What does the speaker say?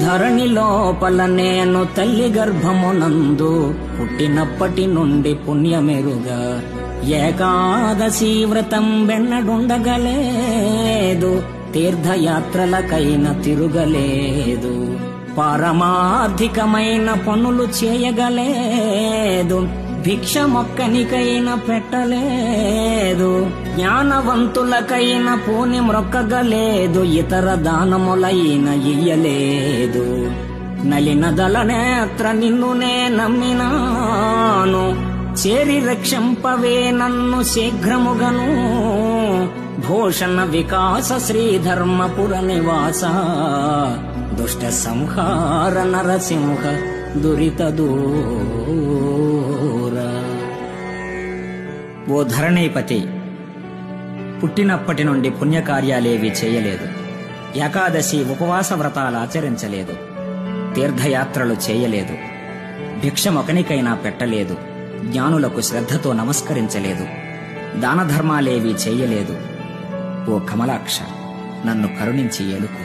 ధరణి లోపల నేను తల్లి గర్భమునందు పుట్టినప్పటి నుండి పుణ్యమెరుగా ఏకాదశి వ్రతం వెన్నడుండగలేదు, తీర్థయాత్రలకైన తిరుగలేదు, పారమార్థికమైన పనులు చేయగలేదు, భిక్ష మొక్కనికైనా పెట్టలేదు, జ్ఞానవంతులకైనా పూని మ్రొక్కగలేదు, ఇతర దానములైన ఇయ్యలేదు. నలినదల నేత్ర నిన్నునే నమ్మినాను, చేరి రక్షింపవే నన్ను శీఘ్రముగను. భూషణ వికాస శ్రీధర్మపుర నివాస, దుష్ట సంహార నరసింహ దురిత దూర. ఓ ధరణీపతి, పుట్టినప్పటి నుండి పుణ్యకార్యాలేవీ చేయలేదు, ఏకాదశి ఉపవాస వ్రతాలు ఆచరించలేదు, తీర్థయాత్రలు చేయలేదు, భిక్షమొకనికైనా పెట్టలేదు, జ్ఞానులకు శ్రద్ధతో నమస్కరించలేదు, దానధర్మాలేవీ చేయలేదు. ఓ కమలాక్ష, నన్ను కరుణించి ఏలుకో.